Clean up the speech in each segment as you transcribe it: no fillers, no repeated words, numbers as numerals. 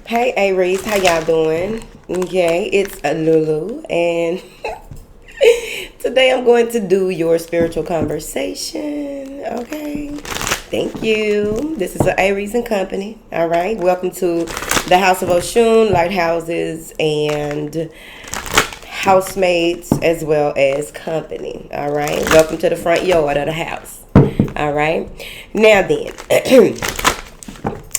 Hey Aries, how y'all doing? Okay, it's Lulu, and today I'm going to do your spiritual conversation. Okay, thank you. This is Aries and Company. All right, welcome to the House of Oshun, lighthouses, and housemates as well as company. All right, welcome to the front yard of the house. All right, now then.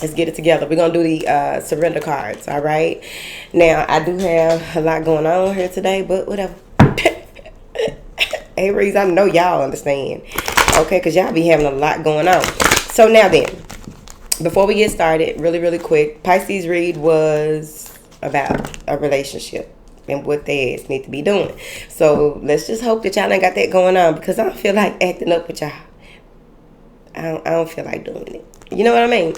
Let's get it together. We're going to do the surrender cards, all right? Now, I do have a lot going on here today, but whatever. Aries, I know y'all understand, okay? Because y'all be having a lot going on. So now then, before we get started, really quick, Pisces read was about a relationship and what they need to be doing. So let's just hope that y'all ain't got that going on, because I don't feel like acting up with y'all. I don't feel like doing it. You know what I mean?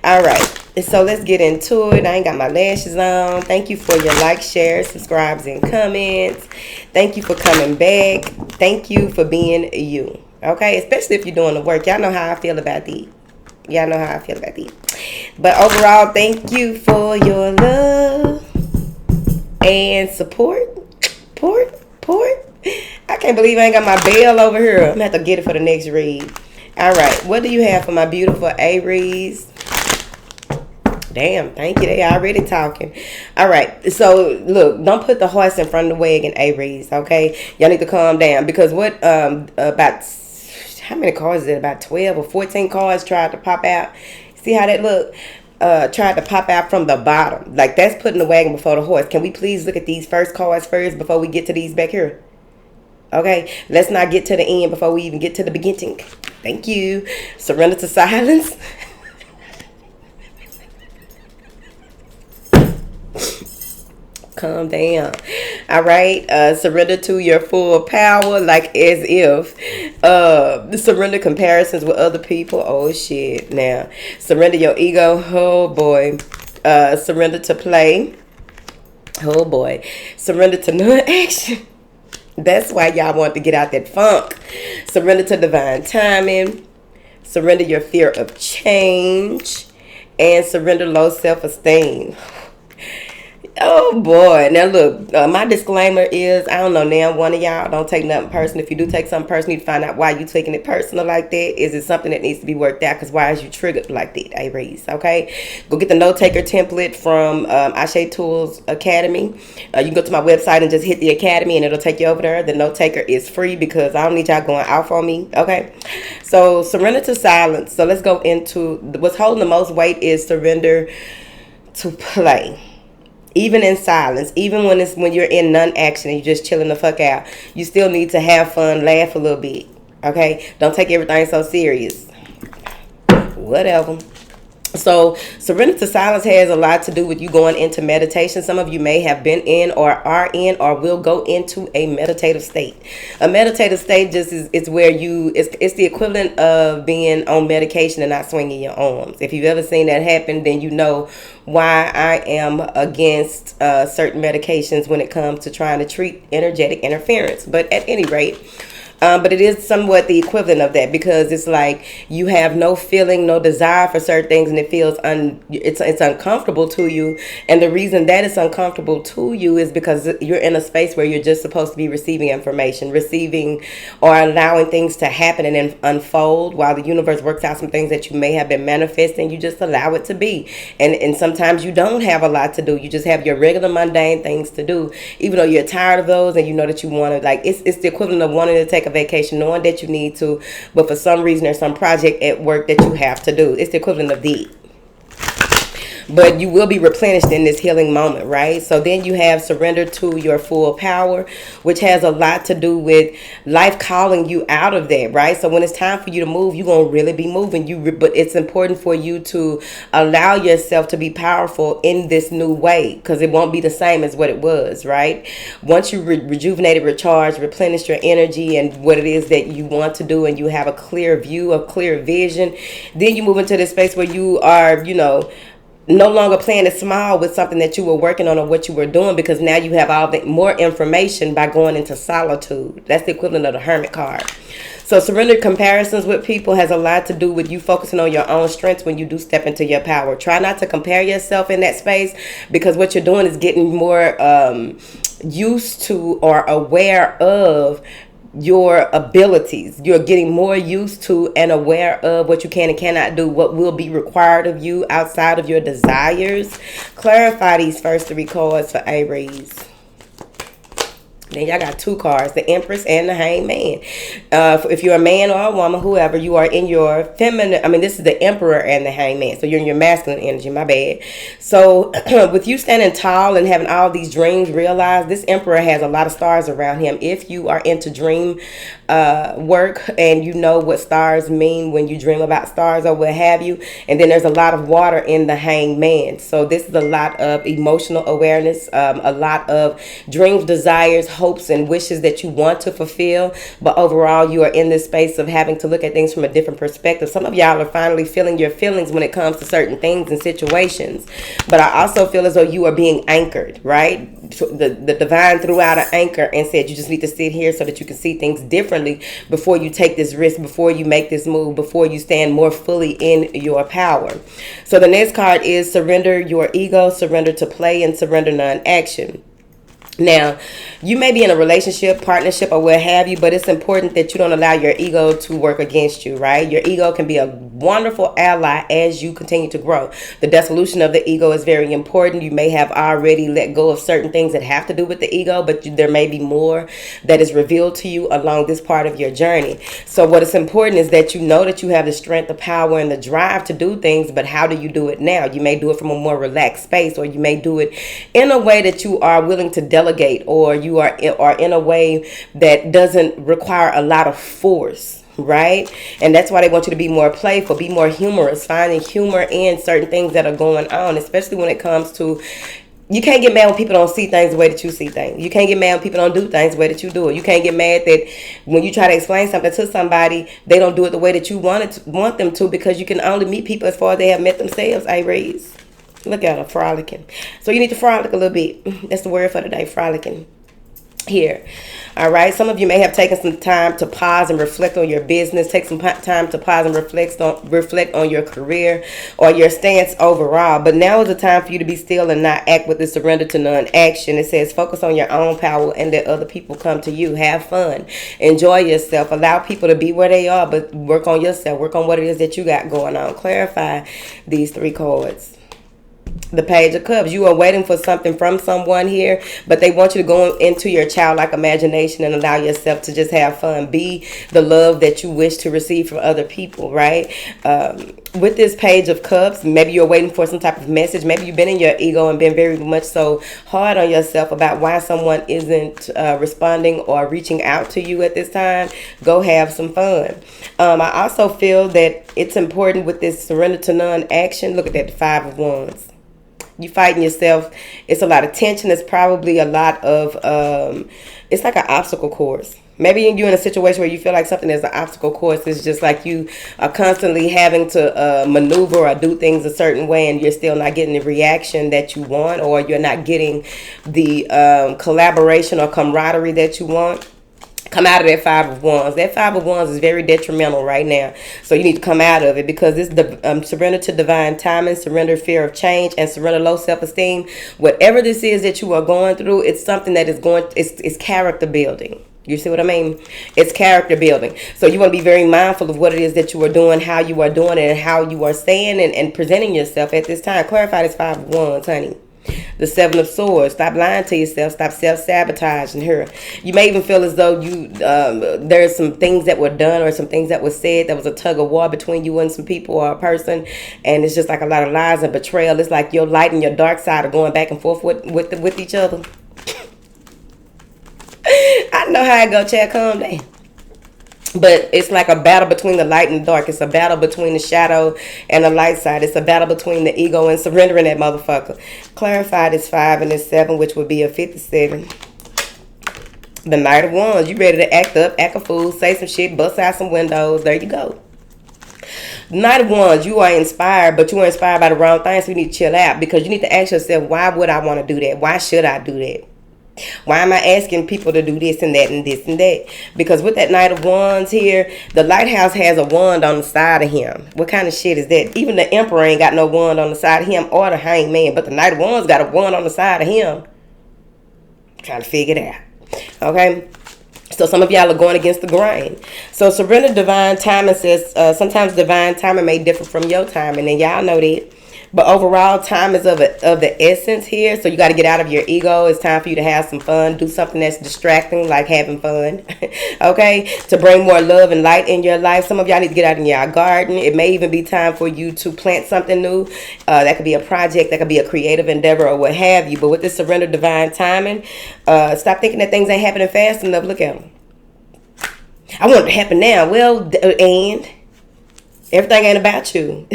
All right. So let's get into it. I ain't got my lashes on. Thank you for your likes, shares, subscribes, and comments. Thank you for coming back. Thank you for being you. Okay? Especially if you're doing the work. Y'all know how I feel about these. Y'all know how I feel about these. But overall, thank you for your love and support. Port. I can't believe I ain't got my bell over here. I'm going to have to get it for the next read. All right, what do you have for my beautiful Aries? Damn, thank you. They already talking. All right, so look, don't put the horse in front of the wagon, Aries, okay? Y'all need to calm down, because what, about, how many cards is it? About 12 or 14 cards tried to pop out. See how that look? Tried to pop out from the bottom. Like, that's putting the wagon before the horse. Can we please look at these first cards first before we get to these back here? Okay, let's not get to the end before we even get to the beginning. Thank you. Surrender to silence. Calm down. All right. Surrender to your full power, like as if. Surrender comparisons with other people. Oh, shit. Now, surrender your ego. Oh, boy. Surrender to play. Oh, boy. Surrender to non-action. That's why y'all want to get out that funk. Surrender to divine timing. Surrender your fear of change. And surrender low self-esteem. Oh boy. Now look, my disclaimer is, I don't know now, one of y'all don't take nothing personal. If you do take something personal, you need to find out why you taking it personal like that. Is it something that needs to be worked out? Because why is you triggered like that, Aries? Okay, go get the note taker template from Ashe Tools Academy. You can go to my website and just hit the academy and it'll take you over there. The note taker is free because I don't need y'all going off on me. Okay, so surrender to silence. So let's go into what's holding the most weight is surrender to play. Even in silence, even when you're in non-action and you're just chilling the fuck out, you still need to have fun, laugh a little bit. Okay? Don't take everything so serious. Whatever. So surrender to silence has a lot to do with you going into meditation. Some of you may have been in or are in or will go into a meditative state. A meditative state just is where it's the equivalent of being on medication and not swinging your arms. If you've ever seen that happen, then you know why I am against certain medications when it comes to trying to treat energetic interference. But at any rate, but it is somewhat the equivalent of that, because it's like you have no feeling, no desire for certain things, and it feels it's uncomfortable to you. And the reason that it's uncomfortable to you is because you're in a space where you're just supposed to be receiving information, receiving or allowing things to happen and then unfold while the universe works out some things that you may have been manifesting. You just allow it to be. And sometimes you don't have a lot to do. You just have your regular mundane things to do, even though you're tired of those and you know that you want to, like, it's the equivalent of wanting to take a vacation, knowing that you need to, but for some reason there's some project at work that you have to do. It's the equivalent of the. But you will be replenished in this healing moment, right? So then you have surrender to your full power, which has a lot to do with life calling you out of that, right? So when it's time for you to move, you're going to really be moving. But it's important for you to allow yourself to be powerful in this new way, because it won't be the same as what it was, right? Once you rejuvenated, recharged, replenished your energy and what it is that you want to do, and you have a clear view, a clear vision, then you move into this space where you are, no longer playing it small with something that you were working on or what you were doing, because now you have all the more information by going into solitude. That's the equivalent of the hermit card. So surrender comparisons with people has a lot to do with you focusing on your own strengths when you do step into your power. Try not to compare yourself in that space, because what you're doing is getting more used to or aware of your abilities. You're getting more used to and aware of what you can and cannot do, what will be required of you outside of your desires. Clarify these first 3 cards for Aries. Then y'all got 2 cards, the Empress and the Hangman. If you're a man or a woman, whoever, you are in your feminine, this is the Emperor and the Hangman. So you're in your masculine energy, my bad. So with you standing tall and having all these dreams realized, this Emperor has a lot of stars around him. If you are into dream work and you know what stars mean when you dream about stars or what have you, and then there's a lot of water in the Hangman. So this is a lot of emotional awareness, a lot of dreams, desires, hopes, and wishes that you want to fulfill, but overall you are in this space of having to look at things from a different perspective. Some of y'all are finally feeling your feelings when it comes to certain things and situations, but I also feel as though you are being anchored, right? The divine threw out an anchor and said you just need to sit here so that you can see things differently before you take this risk, before you make this move, before you stand more fully in your power. So the next card is surrender your ego, surrender to play, and surrender non-action. Now, you may be in a relationship, partnership, or what have you, but it's important that you don't allow your ego to work against you, right? Your ego can be a wonderful ally as you continue to grow. The dissolution of the ego is very important. You may have already let go of certain things that have to do with the ego, but there may be more that is revealed to you along this part of your journey. So what is important is that you know that you have the strength, the power, and the drive to do things, but how do you do it now? You may do it from a more relaxed space, or you may do it in a way that you are willing to delegate, or you are in a way that doesn't require a lot of force, right? And that's why they want you to be more playful, be more humorous, finding humor in certain things that are going on, especially when it comes to, you can't get mad when people don't see things the way that you see things. You can't get mad when people don't do things the way that you do it. You can't get mad that when you try to explain something to somebody, they don't do it the way that you want them to, because you can only meet people as far as they have met themselves, Aries. Look at her frolicking. So you need to frolic a little bit. That's the word for today, frolicking. Here. All right. Some of you may have taken some time to pause and reflect on your business. Take some time to pause and reflect on your career or your stance overall. But now is the time for you to be still and not act with the surrender to non-action. It says focus on your own power and let other people come to you. Have fun. Enjoy yourself. Allow people to be where they are, but work on yourself. Work on what it is that you got going on. Clarify these 3 cards. The Page of Cups. You are waiting for something from someone here, but they want you to go into your childlike imagination and allow yourself to just have fun. Be the love that you wish to receive from other people, right? With this Page of Cups, maybe you're waiting for some type of message. Maybe you've been in your ego and been very much so hard on yourself about why someone isn't responding or reaching out to you at this time. Go have some fun. I also feel that it's important with this surrender to non-action. Look at that, the 5 of Wands. You fighting yourself. It's a lot of tension. It's probably a lot of, it's like an obstacle course. Maybe you're in a situation where you feel like something is an obstacle course. It's just like you are constantly having to maneuver or do things a certain way, and you're still not getting the reaction that you want, or you're not getting the collaboration or camaraderie that you want. Come out of that 5 of Wands. That 5 of Wands is very detrimental right now. So you need to come out of it, because this surrender to divine timing, surrender fear of change, and surrender low self-esteem. Whatever this is that you are going through, it's something that is it's character building. You see what I mean? It's character building. So you want to be very mindful of what it is that you are doing, how you are doing it, and how you are saying and presenting yourself at this time. Clarify this 5 of Wands, honey. The 7 of Swords. Stop lying to yourself. Stop self-sabotaging her. You may even feel as though there's some things that were done or some things that were said. There was a tug of war between you and some people or a person, and it's just like a lot of lies and betrayal. It's like your light and your dark side are going back and forth with each other. I know how it go, Chad. Calm down. But it's like a battle between the light and the dark. It's a battle between the shadow and the light side. It's a battle between the ego and surrendering that motherfucker. Clarify this 5 and this 7, which would be a 57. The Knight of Wands. You ready to act up, act a fool, say some shit, bust out some windows. There you go. Knight of Wands, you are inspired, but you are inspired by the wrong things, so you need to chill out, because you need to ask yourself, why would I want to do that? Why should I do that? Why am I asking people to do this and that and this and that? Because with that Knight of Wands here, the lighthouse has a wand on the side of him. What kind of shit is that? Even the Emperor ain't got no wand on the side of him, or the Hangman, but the Knight of Wands got a wand on the side of him. Trying to figure it out. Okay? So some of y'all are going against the grain. So surrender divine timing says sometimes divine timing may differ from your timing, and y'all know that. But overall, time is of the essence here. So you got to get out of your ego. It's time for you to have some fun. Do something that's distracting, like having fun. Okay? To bring more love and light in your life. Some of y'all need to get out in your garden. It may even be time for you to plant something new. That could be a project. That could be a creative endeavor or what have you. But with this surrender divine timing, stop thinking that things ain't happening fast enough. Look at them. I want it to happen now. Well, and everything ain't about you.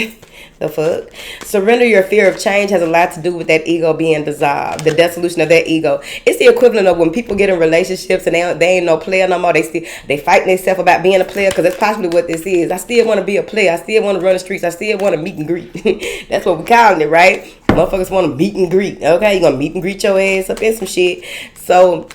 The fuck? Surrender your fear of change has a lot to do with that ego being dissolved. The dissolution of that ego. It's the equivalent of when people get in relationships and they ain't no player no more. They fighting themselves about being a player, because that's possibly what this is. I still want to be a player. I still want to run the streets. I still want to meet and greet. That's what we're calling it, right? Motherfuckers want to meet and greet. Okay, you're gonna meet and greet your ass up in some shit. So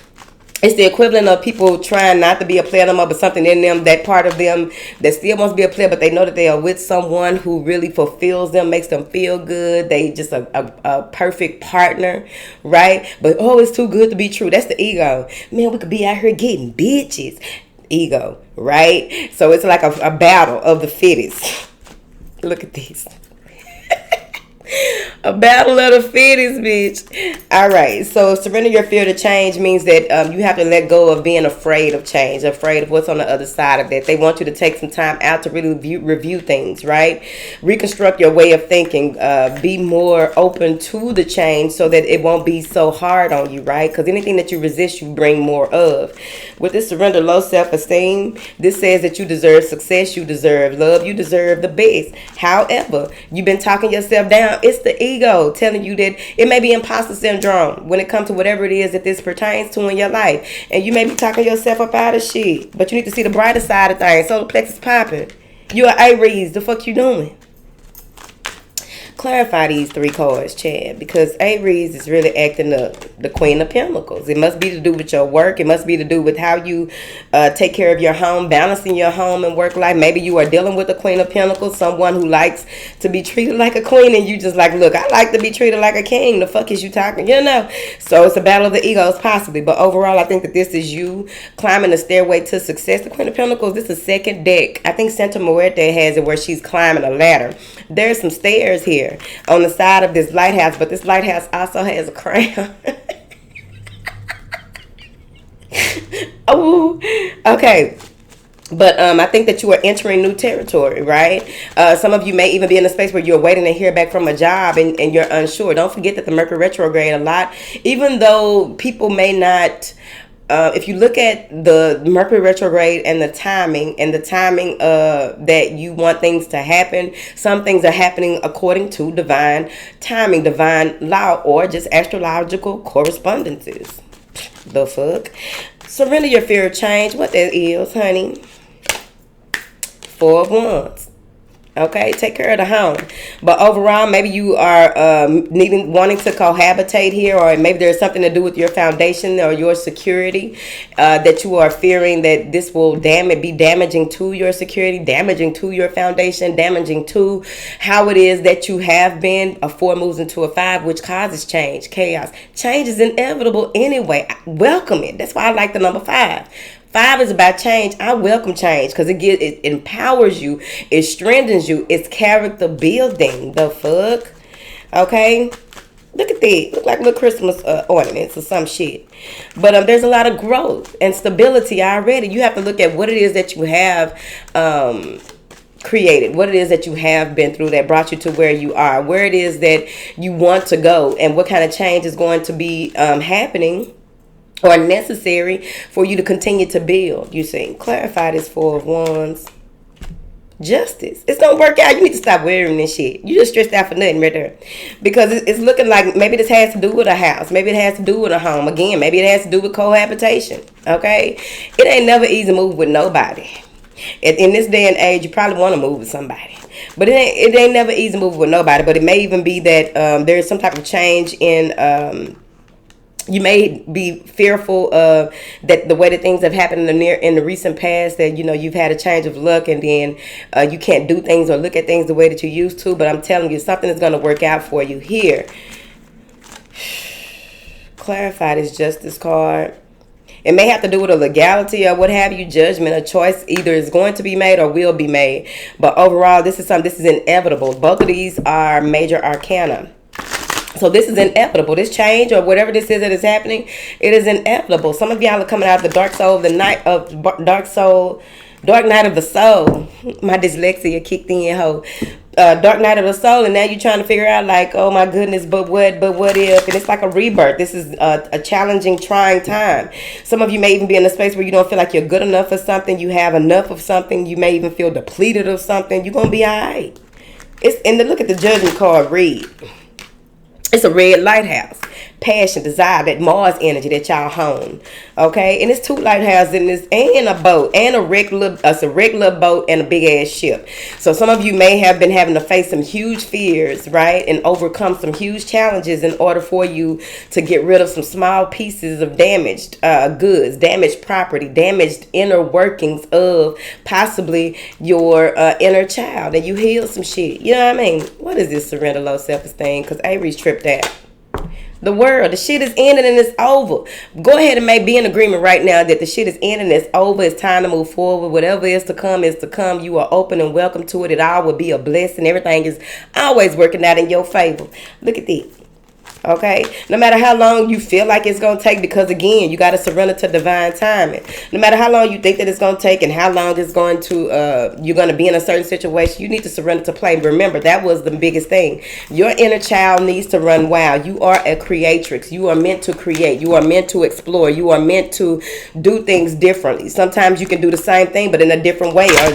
it's the equivalent of people trying not to be a player no more, but something in them, that part of them that still wants to be a player, but they know that they are with someone who really fulfills them, makes them feel good. They just a perfect partner, right? But oh, it's too good to be true. That's the ego. Man, we could be out here getting bitches. Ego, right? So it's like a battle of the fittest. Look at this. A battle of the fittest, bitch. All right. So surrender your fear to change means that you have to let go of being afraid of change, afraid of what's on the other side of that. They want you to take some time out to really review things, right? Reconstruct your way of thinking. Be more open to the change so that it won't be so hard on you, right? Because anything that you resist, you bring more of. With this surrender, low self-esteem, this says that you deserve success, you deserve love, you deserve the best. However, you've been talking yourself down. It's the ego telling you that it may be imposter syndrome when it comes to whatever it is that this pertains to in your life. And you may be talking yourself up out of shit. But you need to see the brighter side of things. Solar plexus popping. You're an Aries. The fuck you doing? Clarify these three cards, Chad, because Aries is really acting up. The Queen of Pentacles. It must be to do with your work. It must be to do with how you take care of your home, balancing your home and work life. Maybe you are dealing with the Queen of Pentacles, someone who likes to be treated like a queen, and you just like, look, I like to be treated like a king. The fuck is you talking? You know? So it's a battle of the egos, possibly. But overall, I think that this is you climbing the stairway to success. The Queen of Pentacles, this is a second deck. I think Santa Muerte has it where she's climbing a ladder. There's some stairs here on the side of this lighthouse, but this lighthouse also has a crown. Oh, okay. But I think that you are entering new territory, right? Some of you may even be in a space where you're waiting to hear back from a job and you're unsure. Don't forget that the Mercury retrograde a lot, even though people may not... if you look at the Mercury retrograde and the timing that you want things to happen, some things are happening according to divine timing, divine law, or just astrological correspondences. The fuck? Surrender your fear of change. What that is, honey? Four of Wands. Okay, take care of the home. But overall, maybe you are wanting to cohabitate here, or maybe there's something to do with your foundation or your security that you are fearing that this will be damaging to your security, damaging to your foundation, damaging to how it is that you have been. A 4 moves into a 5, which causes change, chaos. Change is inevitable anyway. Welcome it. That's why I like the number 5. 5 is about change. I welcome change because it empowers you. It strengthens you. It's character building. The fuck? Okay? Look at that. Look like little Christmas ornaments or some shit. But there's a lot of growth and stability already. You have to look at what it is that you have created, what it is that you have been through that brought you to where you are, where it is that you want to go, and what kind of change is going to be happening or necessary for you to continue to build. You see, clarify this 4 of Wands. Justice. It's gonna work out. You need to stop wearing this shit. You just stressed out for nothing right there. Because it's looking like maybe this has to do with a house. Maybe it has to do with a home. Again, maybe it has to do with cohabitation. Okay? It ain't never easy to move with nobody. In this day and age, you probably want to move with somebody. But it ain't never easy moving with nobody. But it may even be that there's some type of change in you may be fearful of that the way that things have happened in the recent past, that you've had a change of luck, and then you can't do things or look at things the way that you used to. But I'm telling you, something is going to work out for you here. Clarify this justice card. It may have to do with a legality or what have you, judgment. A choice either is going to be made or will be made. But overall, this is inevitable. Both of these are major arcana. So this is inevitable. This change or whatever this is that is happening, it is inevitable. Some of y'all are coming out of the dark night of the soul. My dyslexia kicked in, ho. Dark night of the soul, and now you're trying to figure out like, oh my goodness, but what if? And it's like a rebirth. This is a challenging, trying time. Some of you may even be in a space where you don't feel like you're good enough for something. You have enough of something. You may even feel depleted of something. You're gonna be all right. Look at the judgment card. Read. It's a red lighthouse. Passion, desire, that Mars energy that y'all hone. Okay? And it's two lighthouses in this, and a boat, and a regular boat, and a big ass ship. So some of you may have been having to face some huge fears, right? And overcome some huge challenges in order for you to get rid of some small pieces of damaged goods, damaged property, damaged inner workings of possibly your inner child. And you heal some shit. You know what I mean? What is this surrender, low self-esteem? Because Aries tripped out. The world, the shit is ending and it's over. Go ahead and be in agreement right now that the shit is ending and it's over. It's time to move forward. Whatever is to come is to come. You are open and welcome to it. It all will be a blessing. Everything is always working out in your favor. Look at this. Okay, no matter how long you feel like it's going to take, because again, you got to surrender to divine timing. No matter how long you think that it's going to take and how long it's going to, you're going to be in a certain situation, you need to surrender to play. Remember, that was the biggest thing. Your inner child needs to run wild. You are a creatrix. You are meant to create. You are meant to explore. You are meant to do things differently. Sometimes you can do the same thing, but in a different way, or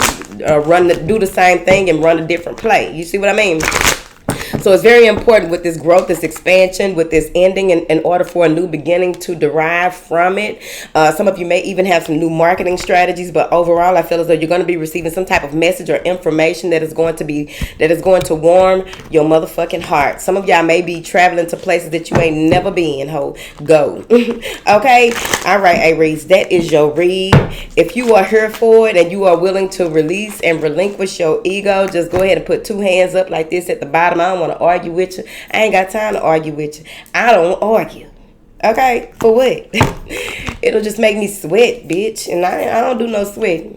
do the same thing and run a different play. You see what I mean? So it's very important with this growth, this expansion, with this ending, in order for a new beginning to derive from it. Some of you may even have some new marketing strategies, but overall, I feel as though you're going to be receiving some type of message or information that is going to warm your motherfucking heart. Some of y'all may be traveling to places that you ain't never been. Go. Okay? All right, Aries, that is your read. If you are here for it and you are willing to release and relinquish your ego, just go ahead and put two hands up like this at the bottom. I don't want to argue with you. I ain't got time to argue with you. I don't argue. Okay? For what? It'll just make me sweat, bitch. And I don't do no sweat.